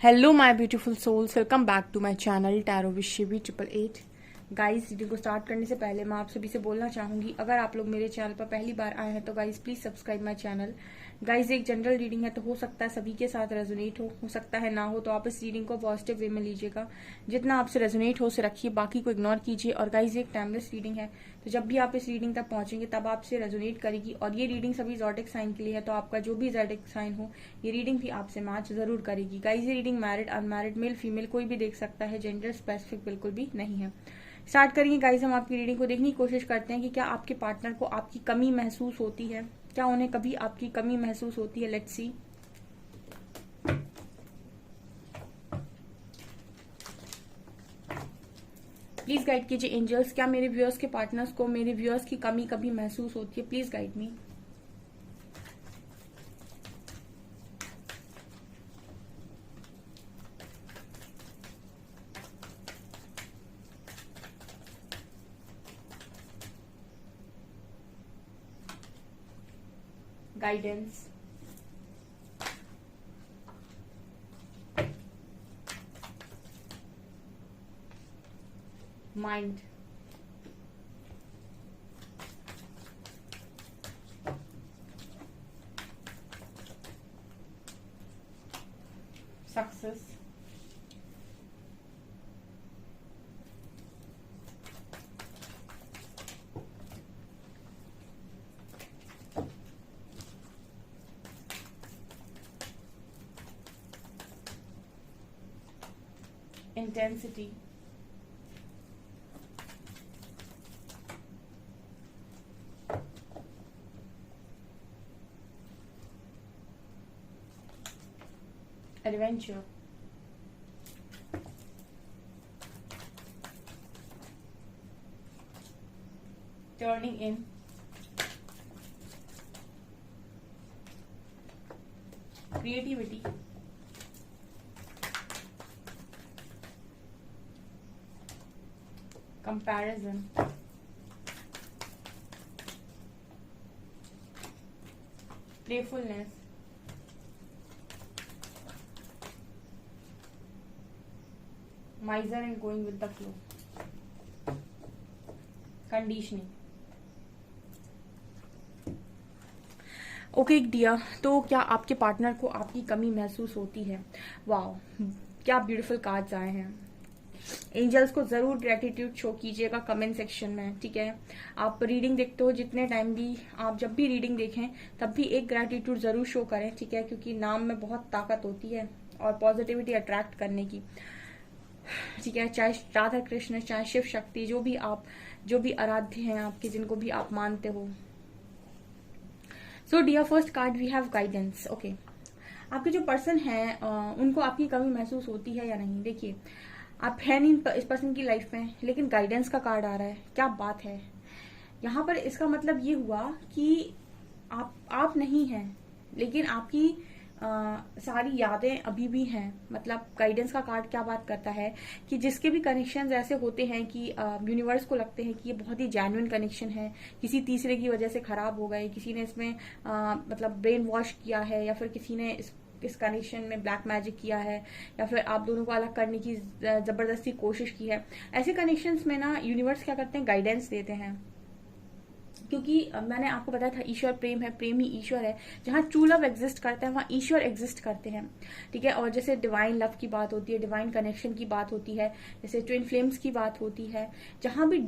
Hello my beautiful souls, welcome back to my channel tarot with Shivi 888। Guys, video को start करने से पहले मैं आप सभी से बोलना चाहूंगी, अगर आप लोग मेरे चैनल पर पहली बार आए हैं तो guys please subscribe my channel. Guys, एक जनरल रीडिंग है तो हो सकता है सभी के साथ रेजोनेट हो सकता है ना हो, तो आप इस रीडिंग को पॉजिटिव वे में लीजिएगा। जितना आपसे रेजोनेट हो उसे रखिए, बाकी को इग्नोर कीजिए। और गाइस, एक टाइमलेस रीडिंग है, तो जब भी आप इस रीडिंग तक पहुंचेंगे तब आपसे रेजोनेट करेगी। और ये रीडिंग सभी ज़ोडिक साइन के लिए है, तो आपका जो भी ज़ोडिक साइन हो ये रीडिंग भी आपसे मैच जरूर करेगी। गाइस, ये reading married unmarried male female कोई भी देख सकता है, जेंडर स्पेसिफिक बिल्कुल भी नहीं है। स्टार्ट करेंगे गाइस। हम आपकी रीडिंग को देखने की कोशिश करते हैं कि क्या आपके पार्टनर को आपकी कमी महसूस होती है, क्या उन्हें कभी आपकी कमी महसूस होती है। Let's see. प्लीज गाइड कीजिए एंजल्स, क्या मेरे व्यूअर्स के पार्टनर्स को मेरे व्यूअर्स की कमी कभी महसूस होती है। Please guide me. Guidance. Mind. Success. Intensity. Adventure. Turning in. Creativity. Comparison. Playfulness. miser and going with the flow. Conditioning. Okay dear, तो क्या आपके पार्टनर को आपकी कमी महसूस होती है। वाह, क्या ब्यूटीफुल कार्ड्स आए हैं। एंजल्स को जरूर ग्रेटिट्यूड शो कीजिएगा कमेंट सेक्शन में, ठीक है। आप रीडिंग देखते हो जितने टाइम भी, आप जब भी रीडिंग देखें तब भी एक ग्रेटिट्यूड जरूर शो करें, ठीक है, क्योंकि नाम में बहुत ताकत होती है और पॉजिटिविटी अट्रैक्ट करने की, ठीक है। चाहे राधा कृष्ण, चाहे शिव शक्ति, जो भी आराध्य हैं आपके, जिनको भी आप मानते हो। So dear, first card we have guidance. Okay, आपके जो पर्सन है उनको आपकी कमी महसूस होती है या नहीं। देखिए, आप है नहीं इस पर्सन की लाइफ में, लेकिन गाइडेंस का कार्ड आ रहा है। क्या बात है। यहाँ पर इसका मतलब ये हुआ कि आप नहीं हैं, लेकिन आपकी सारी यादें अभी भी हैं। मतलब गाइडेंस का कार्ड क्या बात करता है कि जिसके भी कनेक्शंस ऐसे होते हैं कि यूनिवर्स को लगते हैं कि ये बहुत ही जेन्युइन कनेक्शन है, किसी तीसरे की वजह से खराब हो गए, किसी ने इसमें मतलब ब्रेन वॉश किया है, या फिर किसी ने इस कनेक्शन में ब्लैक मैजिक किया है, या फिर आप दोनों को अलग करने की जबरदस्ती कोशिश की है। ऐसे कनेक्शंस में ना यूनिवर्स क्या करते हैं, गाइडेंस देते हैं। क्योंकि मैंने आपको बताया था ईश्वर प्रेम है, प्रेम ही ईश्वर है। जहाँ ट्रू लव एग्जिस्ट करता है वहाँ ईश्वर एग्जिस्ट करते हैं, ठीक है। और जैसे डिवाइन लव की बात होती है, डिवाइन कनेक्शन की बात होती है, जैसे ट्विन फ्लेम्स की बात होती है, जहाँ भी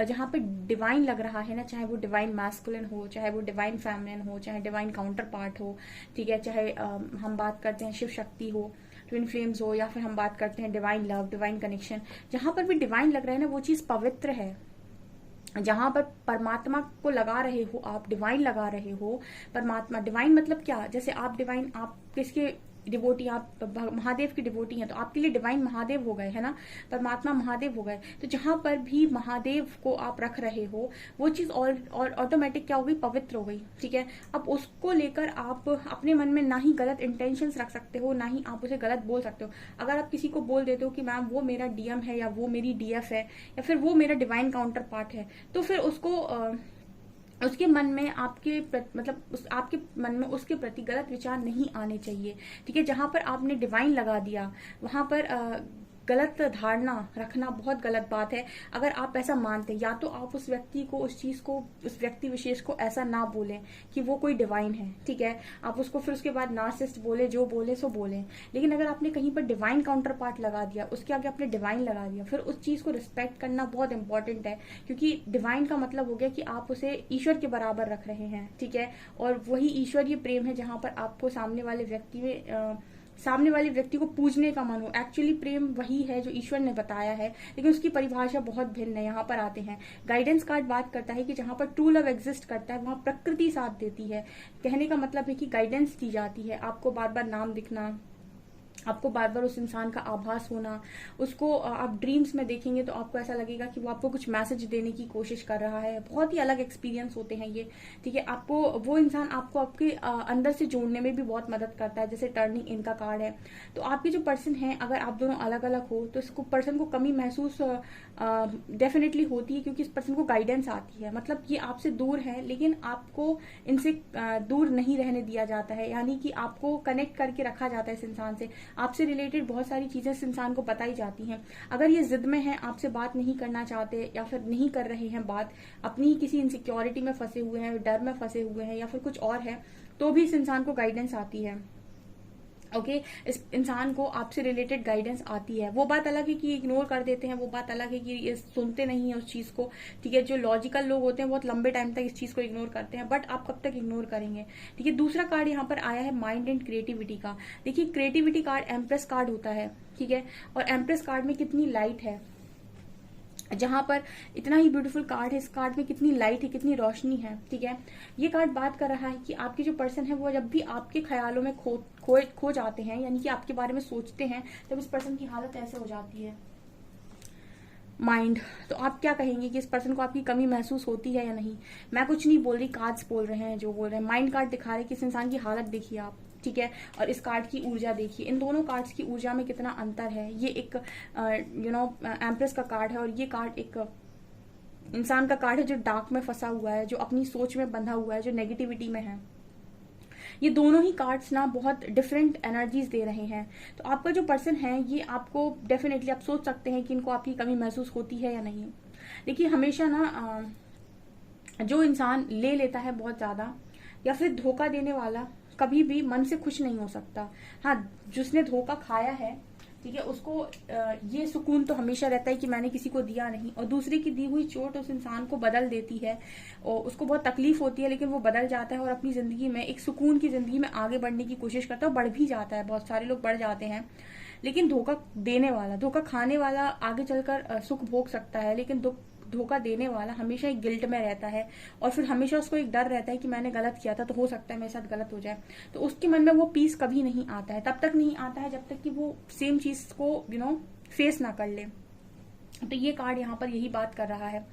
जहाँ पे डिवाइन लग रहा है ना, चाहे वो डिवाइन मैस्कुलिन हो, चाहे वो डिवाइन फेमिनिन हो, चाहे डिवाइन काउंटर पार्ट हो, ठीक है, चाहे हम बात करते हैं शिव शक्ति हो, ट्विन फ्लेम्स हो, या फिर हम बात करते हैं डिवाइन लव, डिवाइन कनेक्शन, जहां पर भी डिवाइन लग रहा है ना, वो चीज पवित्र है। जहां पर परमात्मा को लगा रहे हो, आप डिवाइन लगा रहे हो। परमात्मा डिवाइन मतलब क्या, जैसे आप डिवाइन, आप किसके डिवोटी, आप महादेव की डिवोटी हैं, तो आपके लिए डिवाइन महादेव हो गए, है ना, परमात्मा महादेव हो गए। तो जहां पर भी महादेव को आप रख रहे हो, वो चीज और ऑटोमेटिक क्या हो गई, पवित्र हो गई, ठीक है। अब उसको लेकर आप अपने मन में ना ही गलत इंटेंशंस रख सकते हो, ना ही आप उसे गलत बोल सकते हो। अगर आप किसी को बोल देते हो कि मैम वो मेरा डीएम है, या वो मेरी डीएफ है, या फिर वो मेरा डिवाइन काउंटर पार्ट है, तो फिर उसको उसके मन में मतलब आपके मन में उसके प्रति गलत विचार नहीं आने चाहिए। ठीक है, जहां पर आपने डिवाइन लगा दिया वहां पर गलत धारणा रखना बहुत गलत बात है। अगर आप ऐसा मानते हैं, या तो आप उस व्यक्ति को, उस चीज को, उस व्यक्ति विशेष को ऐसा ना बोलें कि वो कोई डिवाइन है। ठीक है, आप उसको फिर उसके बाद नार्सिसिस्ट बोले, जो बोले सो बोले। लेकिन अगर आपने कहीं पर डिवाइन काउंटर पार्ट लगा दिया, उसके आगे आपने डिवाइन लगा दिया, फिर उस चीज को रिस्पेक्ट करना बहुत इंपॉर्टेंट है। क्योंकि डिवाइन का मतलब हो गया कि आप उसे ईश्वर के बराबर रख रहे हैं। ठीक है, और वही ईश्वरीय प्रेम है जहां पर आपको सामने वाले व्यक्ति को पूजने का मन हो। एक्चुअली प्रेम वही है जो ईश्वर ने बताया है, लेकिन उसकी परिभाषा बहुत भिन्न है। यहाँ पर आते हैं, गाइडेंस कार्ड बात करता है कि जहां पर ट्रू लव एग्जिस्ट करता है वहां प्रकृति साथ देती है। कहने का मतलब है कि गाइडेंस दी जाती है, आपको बार बार नाम दिखना, आपको बार बार उस इंसान का आभास होना, उसको आप ड्रीम्स में देखेंगे तो आपको ऐसा लगेगा कि वो आपको कुछ मैसेज देने की कोशिश कर रहा है। बहुत ही अलग एक्सपीरियंस होते हैं ये। ठीक है, आपको वो इंसान आपको आपके अंदर से जोड़ने में भी बहुत मदद करता है, जैसे टर्निंग इन का कार्ड है। तो आपके जो पर्सन है, अगर आप दोनों अलग अलग हो तो इसको पर्सन को कमी महसूस डेफिनेटली होती है, क्योंकि इस पर्सन को गाइडेंस आती है। मतलब ये आपसे दूर है लेकिन आपको इनसे दूर नहीं रहने दिया जाता है, यानी कि आपको कनेक्ट करके रखा जाता है इस इंसान से। आपसे रिलेटेड बहुत सारी चीजें इस इंसान को बताई जाती हैं। अगर ये जिद में है, आपसे बात नहीं करना चाहते या फिर नहीं कर रहे हैं बात, अपनी ही किसी इनसिक्योरिटी में फंसे हुए हैं, डर में फंसे हुए हैं या फिर कुछ और है, तो भी इस इंसान को गाइडेंस आती है। ओके, इस इंसान को आपसे रिलेटेड गाइडेंस आती है। वो बात अलग है कि इग्नोर कर देते हैं, वो बात अलग है कि ये सुनते नहीं है उस चीज को। ठीक है, जो लॉजिकल लोग होते हैं बहुत लंबे टाइम तक इस चीज को इग्नोर करते हैं, बट आप कब तक इग्नोर करेंगे। ठीक है, दूसरा कार्ड यहाँ पर आया है माइंड एंड क्रिएटिविटी का। देखिए, क्रिएटिविटी कार्ड एम्प्रेस कार्ड होता है। ठीक है, और एम्प्रेस कार्ड में कितनी लाइट है, जहां पर इतना ही ब्यूटीफुल कार्ड है, इस कार्ड में कितनी लाइट है, कितनी रोशनी है। ठीक है, ये कार्ड बात कर रहा है कि आपके जो पर्सन है वो जब भी आपके ख्यालों में खो जाते हैं, यानी कि आपके बारे में सोचते हैं, तब इस पर्सन की हालत ऐसे हो जाती है। माइंड, तो आप क्या कहेंगे कि इस पर्सन को आपकी कमी महसूस होती है या नहीं। मैं कुछ नहीं बोल रही, कार्ड्स बोल रहे हैं जो बोल रहे हैं। माइंड कार्ड दिखा रहे हैं कि इस इंसान की हालत देखिए आप। ठीक है, और इस कार्ड की ऊर्जा देखिए, इन दोनों कार्ड्स की ऊर्जा में कितना अंतर है। ये एक एम्प्रेस का कार्ड है और ये कार्ड एक इंसान का कार्ड है जो डार्क में फंसा हुआ है, जो अपनी सोच में बंधा हुआ है, जो नेगेटिविटी में है। ये दोनों ही कार्ड्स ना बहुत डिफरेंट एनर्जीज दे रहे हैं। तो आपका जो पर्सन है ये आपको डेफिनेटली, आप सोच सकते हैं कि इनको आपकी कमी महसूस होती है या नहीं। देखिए, हमेशा ना जो इंसान ले लेता है बहुत ज्यादा या फिर धोखा देने वाला कभी भी मन से खुश नहीं हो सकता। हाँ, जिसने धोखा खाया है, ठीक है, उसको ये सुकून तो हमेशा रहता है कि मैंने किसी को दिया नहीं, और दूसरे की दी हुई चोट उस इंसान को बदल देती है और उसको बहुत तकलीफ होती है, लेकिन वो बदल जाता है और अपनी जिंदगी में एक सुकून की जिंदगी में आगे बढ़ने की कोशिश करता है, बढ़ भी जाता है। बहुत सारे लोग बढ़ जाते हैं, लेकिन धोखा देने वाला, धोखा खाने वाला आगे चलकर सुख भोग सकता है, लेकिन धोखा देने वाला हमेशा एक गिल्ट में रहता है और फिर हमेशा उसको एक डर रहता है कि मैंने गलत किया था तो हो सकता है मेरे साथ गलत हो जाए। तो उसके मन में वो पीस कभी नहीं आता है, तब तक नहीं आता है जब तक कि वो सेम चीज को फेस ना कर ले। तो ये कार्ड यहाँ पर यही बात कर रहा है।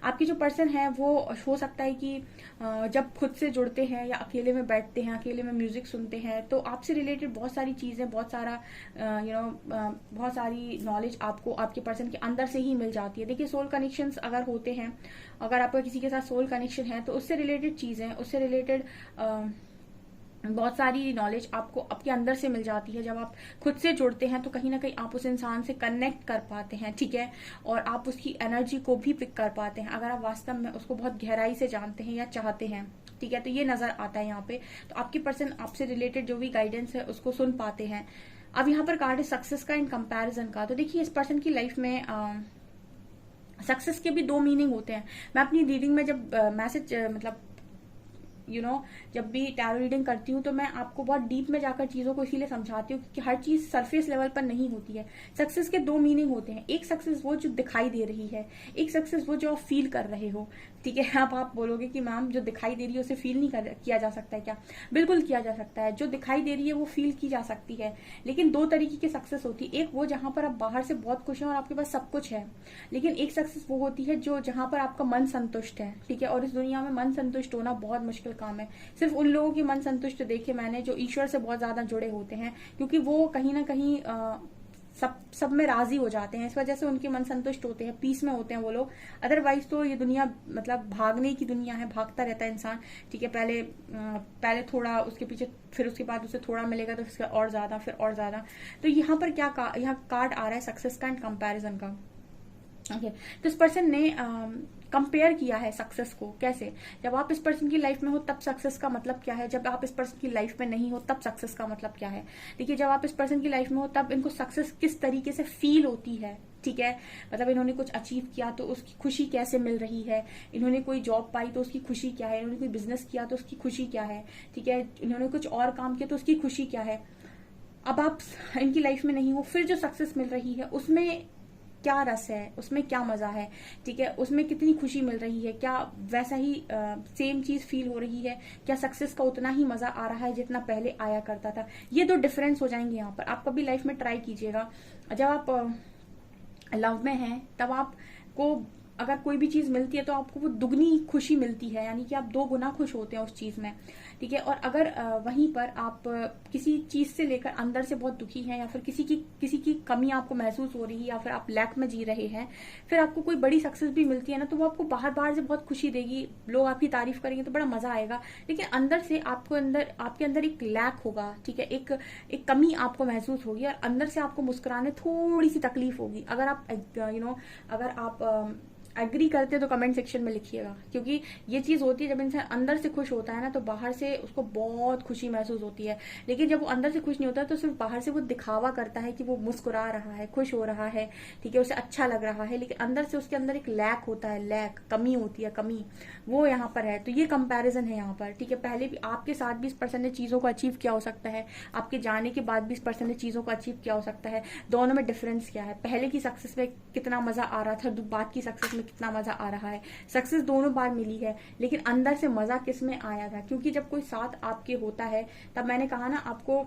आपकी जो पर्सन है वो हो सकता है कि जब खुद से जुड़ते हैं या अकेले में बैठते हैं, अकेले में म्यूजिक सुनते हैं, तो आपसे रिलेटेड बहुत सारी चीजें, बहुत सारा बहुत सारी नॉलेज आपको आपके पर्सन के अंदर से ही मिल जाती है। देखिए, सोल कनेक्शंस अगर होते हैं, अगर आपका किसी के साथ सोल कनेक्शन है तो उससे रिलेटेड चीजें, उससे रिलेटेड बहुत सारी नॉलेज आपको आपके अंदर से मिल जाती है। जब आप खुद से जुड़ते हैं तो कहीं ना कहीं आप उस इंसान से कनेक्ट कर पाते हैं। ठीक है, और आप उसकी एनर्जी को भी पिक कर पाते हैं अगर आप वास्तव में उसको बहुत गहराई से जानते हैं या चाहते हैं। ठीक है, तो ये नजर आता है यहाँ पे। तो आपकी पर्सन आपसे रिलेटेड जो भी गाइडेंस है उसको सुन पाते हैं। अब यहाँ पर कार्ड है सक्सेस का एंड कंपैरिजन का। तो देखिए, इस पर्सन की लाइफ में सक्सेस के भी दो मीनिंग होते हैं। मैं अपनी रीडिंग में जब मैसेज मतलब जब भी टैरो रीडिंग करती हूँ तो मैं आपको बहुत डीप में जाकर चीजों को इसीलिए समझाती हूँ क्योंकि हर चीज सरफेस लेवल पर नहीं होती है। सक्सेस के दो मीनिंग होते हैं, एक सक्सेस वो जो दिखाई दे रही है, एक सक्सेस वो जो आप फील कर रहे हो। ठीक है, आप बोलोगे कि मैम जो दिखाई दे रही है उसे फील नहीं किया जा सकता है क्या? बिल्कुल किया जा सकता है। जो दिखाई दे रही है वो फील की जा सकती है, लेकिन दो तरीके की सक्सेस होती है। एक वो जहां पर आप बाहर से बहुत खुश हैं और आपके पास सब कुछ है, लेकिन एक सक्सेस वो होती है जो जहां पर आपका मन संतुष्ट है। ठीक है, और इस दुनिया में मन संतुष्ट होना बहुत मुश्किल काम है। सिर्फ उन लोगों के मन संतुष्ट देखे मैंने जो ईश्वर से बहुत ज्यादा जुड़े होते हैं, क्योंकि वो कहीं ना कहीं सब में राजी हो जाते हैं, इस वजह से उनके मन संतुष्ट होते हैं, पीस में होते हैं वो लोग। अदरवाइज तो ये दुनिया मतलब भागने की दुनिया है, भागता रहता है इंसान, ठीक है। पहले थोड़ा, उसके पीछे, फिर उसके बाद उसे थोड़ा मिलेगा तो फिर और ज्यादा, फिर और ज्यादा। तो यहाँ पर यहाँ कार्ड आ रहा है सक्सेस का एंड कंपैरिजन का। ओके तो इस पर्सन ने कंपेयर किया है सक्सेस को। कैसे? जब आप इस पर्सन की लाइफ में हो तब सक्सेस का मतलब क्या है, जब आप इस पर्सन की लाइफ में नहीं हो तब सक्सेस का मतलब क्या है। देखिए, जब आप इस पर्सन की लाइफ में हो तब इनको सक्सेस किस तरीके से फील होती है, ठीक है। मतलब इन्होंने कुछ अचीव किया तो उसकी खुशी कैसे मिल रही है, इन्होंने कोई जॉब पाई तो उसकी खुशी क्या है, इन्होंने कोई बिजनेस किया तो उसकी खुशी क्या है, ठीक है, इन्होंने कुछ और काम किया तो उसकी खुशी क्या है। अब आप इनकी लाइफ में नहीं हो, फिर जो सक्सेस मिल रही है उसमें क्या रस है, उसमें क्या मजा है, ठीक है, उसमें कितनी खुशी मिल रही है, क्या वैसा ही सेम चीज फील हो रही है, क्या सक्सेस का उतना ही मजा आ रहा है जितना पहले आया करता था। ये दो डिफरेंस हो जाएंगे यहाँ पर। आप कभी लाइफ में ट्राई कीजिएगा, जब आप लव में हैं तब आपको अगर कोई भी चीज मिलती है तो आपको वो दुगनी खुशी मिलती है, यानी कि आप 2 गुना खुश होते हैं उस चीज में, ठीक है। और अगर वहीं पर आप किसी चीज से लेकर अंदर से बहुत दुखी हैं, या फिर किसी की कमी आपको महसूस हो रही है, या फिर आप लैक में जी रहे हैं, फिर आपको कोई बड़ी सक्सेस भी मिलती है ना, तो वो आपको बाहर से बहुत खुशी देगी, लोग आपकी तारीफ करेंगे तो बड़ा मजा आएगा, लेकिन अंदर से आपके अंदर एक लैक होगा, ठीक है, एक कमी आपको महसूस होगी, और अंदर से आपको मुस्कुराने थोड़ी सी तकलीफ होगी। अगर आप अगर आप एग्री करते तो कमेंट सेक्शन में लिखिएगा, क्योंकि ये चीज होती है जब इंसान अंदर से खुश होता है ना तो बाहर से उसको बहुत खुशी महसूस होती है, लेकिन जब वो अंदर से खुश नहीं होता तो सिर्फ बाहर से वो दिखावा करता है कि वो मुस्कुरा रहा है, खुश हो रहा है, ठीक है, उसे अच्छा लग रहा है, लेकिन अंदर से उसके अंदर एक लैक होता है, लैक, कमी होती है, कमी, वो यहाँ पर है। तो ये कंपेरिजन है यहाँ पर, ठीक है। पहले भी आपके साथ भी इस पर्सन ने चीजों को अचीव किया हो सकता है, आपके जाने के बाद भी इस पर्सन ने चीजों को अचीव किया हो सकता है। दोनों में डिफरेंस क्या है, पहले की सक्सेस में कितना मजा आ रहा था, बाद की सक्सेस में कितना मजा आ रहा है। सक्सेस दोनों बार मिली है, लेकिन अंदर से मजा किस में आया था, क्योंकि जब कोई साथ आपके होता है तब मैंने कहा ना, आपको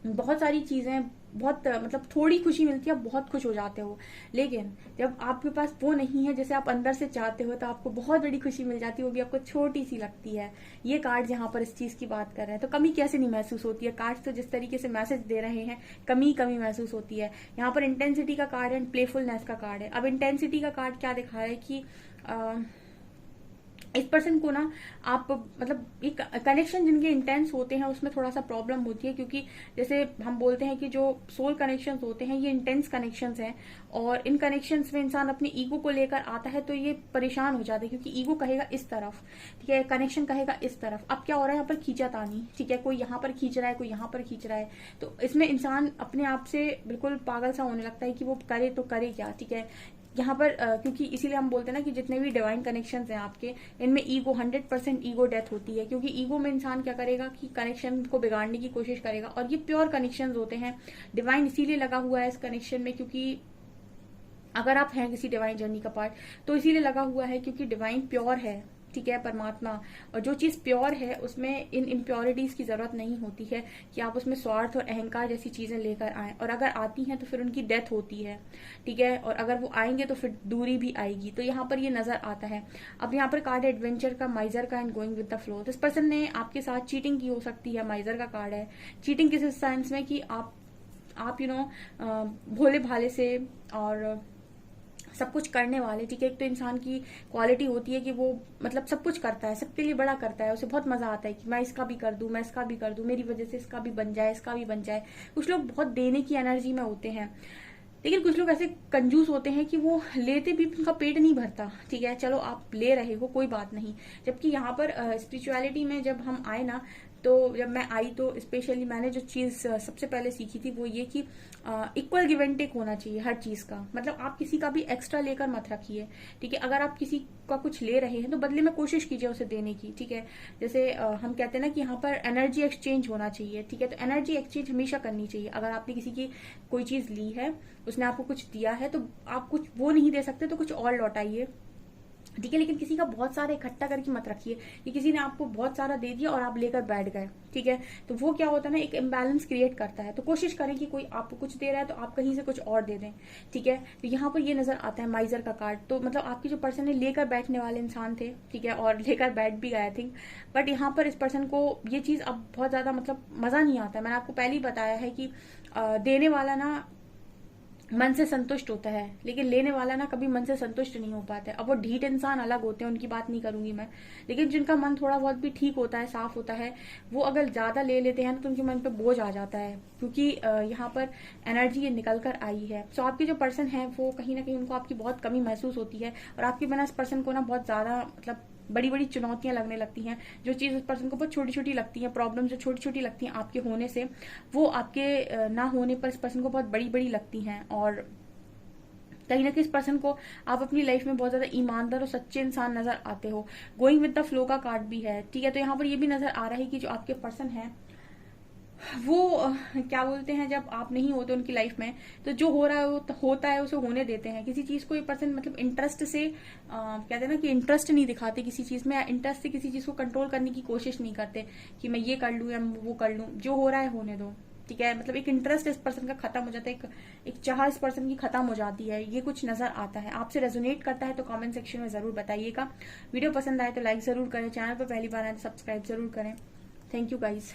बहुत सारी चीजें, बहुत मतलब थोड़ी खुशी मिलती है, आप बहुत खुश हो जाते हो, लेकिन जब आपके पास वो नहीं है जैसे आप अंदर से चाहते हो तो आपको बहुत बड़ी खुशी मिल जाती है, वो भी आपको छोटी सी लगती है। ये कार्ड यहाँ पर इस चीज की बात कर रहे हैं। तो कमी कैसे नहीं महसूस होती है, कार्ड तो जिस तरीके से मैसेज दे रहे हैं, कमी कमी महसूस होती है। यहाँ पर इंटेंसिटी का कार्ड है, प्लेफुलनेस का कार्ड है। अब इंटेंसिटी का कार्ड क्या दिखा रहा है कि इस पर्सन को ना आप मतलब एक कनेक्शन जिनके इंटेंस होते हैं उसमें थोड़ा सा प्रॉब्लम होती है, क्योंकि जैसे हम बोलते हैं कि जो सोल कनेक्शंस होते हैं ये इंटेंस कनेक्शंस हैं, और इन कनेक्शंस में इंसान अपनी ईगो को लेकर आता है तो ये परेशान हो जाता है, क्योंकि ईगो कहेगा इस तरफ, ठीक है, कनेक्शन कहेगा इस तरफ। अब क्या हो रहा है यहाँ पर, खींचातानी, ठीक है, कोई यहाँ पर खींच रहा है, कोई यहाँ पर खींच रहा है, तो इसमें इंसान अपने आप से बिल्कुल पागल सा होने लगता है कि वो करे तो करे क्या, ठीक है। यहाँ पर क्योंकि इसीलिए हम बोलते हैं ना कि जितने भी डिवाइन कनेक्शंस हैं आपके, इनमें ईगो 100% ईगो डेथ होती है, क्योंकि ईगो में इंसान क्या करेगा कि कनेक्शन को बिगाड़ने की कोशिश करेगा, और ये प्योर कनेक्शंस होते हैं। डिवाइन इसीलिए लगा हुआ है इस कनेक्शन में, क्योंकि अगर आप हैं किसी डिवाइन जर्नी का पार्ट तो इसीलिए लगा हुआ है क्योंकि डिवाइन प्योर है, ठीक है, परमात्मा। और जो चीज प्योर है उसमें इन इम्प्योरिटीज की जरूरत नहीं होती है कि आप उसमें स्वार्थ और अहंकार जैसी चीजें लेकर आए, और अगर आती हैं तो फिर उनकी डेथ होती है, ठीक है, और अगर वो आएंगे तो फिर दूरी भी आएगी। तो यहाँ पर ये नजर आता है। अब यहाँ पर कार्ड है एडवेंचर का, माइजर का and going with the flow. तो इस पर्सन ने आपके साथ चीटिंग की हो सकती है, माइजर का कार्ड है। चीटिंग किस सेंस में कि आप भोले भाले से और सब कुछ करने वाले, ठीक है। एक तो इंसान की क्वालिटी होती है कि वो मतलब सब कुछ करता है, सबके लिए बड़ा करता है, उसे बहुत मजा आता है कि मैं इसका भी कर दूं, मैं इसका भी कर दूं, मेरी वजह से इसका भी बन जाए, इसका भी बन जाए। कुछ लोग बहुत देने की एनर्जी में होते हैं, लेकिन कुछ लोग ऐसे कंजूस होते हैं कि वो लेते भी उनका पेट नहीं भरता, ठीक है, चलो आप ले रहे हो कोई बात नहीं। जबकि यहाँ पर स्पिरिचुअलिटी में जब हम आए ना, तो जब मैं आई तो स्पेशली मैंने जो चीज सबसे पहले सीखी थी वो ये कि इक्वल गिव एंड टेक होना चाहिए हर चीज का। मतलब आप किसी का भी एक्स्ट्रा लेकर मत रखिए, ठीक है। अगर आप किसी का कुछ ले रहे हैं तो बदले में कोशिश कीजिए उसे देने की, ठीक है। जैसे हम कहते हैं ना कि यहाँ पर एनर्जी एक्सचेंज होना चाहिए, ठीक है। तो एनर्जी एक्सचेंज हमेशा करनी चाहिए। अगर आपने किसी की कोई चीज ली है, उसने आपको कुछ दिया है, तो आप कुछ वो नहीं दे सकते तो कुछ और लौटाइए, ठीक है। लेकिन किसी का बहुत सारा इकट्ठा करके मत रखिए कि किसी ने आपको बहुत सारा दे दिया और आप लेकर बैठ गए, ठीक है। तो वो क्या होता है ना, एक इम्बैलेंस क्रिएट करता है। तो कोशिश करें कि कोई आपको कुछ दे रहा है तो आप कहीं से कुछ और दे दें, ठीक है। तो यहाँ पर ये नजर आता है माइजर का कार्ड। तो मतलब आपकी जो पर्सन है लेकर बैठने वाले इंसान थे, ठीक है, और लेकर बैठ भी गए आई थिंक। बट यहाँ पर इस पर्सन को ये चीज अब बहुत ज्यादा मतलब मजा नहीं आता है। मैंने आपको पहले ही बताया है कि देने वाला ना मन से संतुष्ट होता है, लेकिन लेने वाला ना कभी मन से संतुष्ट नहीं हो पाता है। अब वो ढीठ इंसान अलग होते हैं, उनकी बात नहीं करूंगी मैं, लेकिन जिनका मन थोड़ा बहुत भी ठीक होता है, साफ होता है, वो अगर ज्यादा ले लेते हैं ना तो उनके मन पे बोझ आ जाता है, क्योंकि यहाँ पर एनर्जी ये निकल कर आई है। सो आपके जो पर्सन है वो कहीं ना कहीं उनको आपकी बहुत कमी महसूस होती है, और आपके बिना इस पर्सन को ना बहुत ज्यादा मतलब बड़ी बड़ी चुनौतियां लगने लगती हैं। जो चीज उस पर्सन को बहुत छोटी छोटी लगती है, प्रॉब्लम जो छोटी छोटी लगती हैं आपके होने से, वो आपके ना होने पर इस पर्सन को बहुत बड़ी बड़ी लगती हैं। और कहीं ना कहीं इस पर्सन को आप अपनी लाइफ में बहुत ज्यादा ईमानदार और सच्चे इंसान नजर आते हो। गोइंग विद द फ्लो का कार्ड भी है, ठीक है। तो यहाँ पर ये भी नजर आ रहा है कि जो आपके पर्सन है वो क्या बोलते हैं, जब आप नहीं होते उनकी लाइफ में, तो जो हो रहा है वो होता है, उसे होने देते हैं। किसी चीज को ये पर्सन मतलब इंटरेस्ट से कहते हैं ना कि इंटरेस्ट नहीं दिखाते किसी चीज में, या इंटरेस्ट से किसी चीज को कंट्रोल करने की कोशिश नहीं करते कि मैं ये कर लूं या वो कर लूं। जो हो रहा है होने दो, ठीक है। मतलब एक इंटरेस्ट इस पर्सन का खत्म हो जाता है, एक चाह इस पर्सन की खत्म हो जाती है। ये कुछ नजर आता है। आपसे रेजोनेट करता है तो कमेंट सेक्शन में जरूर बताइएगा। वीडियो पसंद आए तो लाइक जरूर करें, चैनल पर पहली बार आए तो सब्सक्राइब जरूर करें। Thank you guys.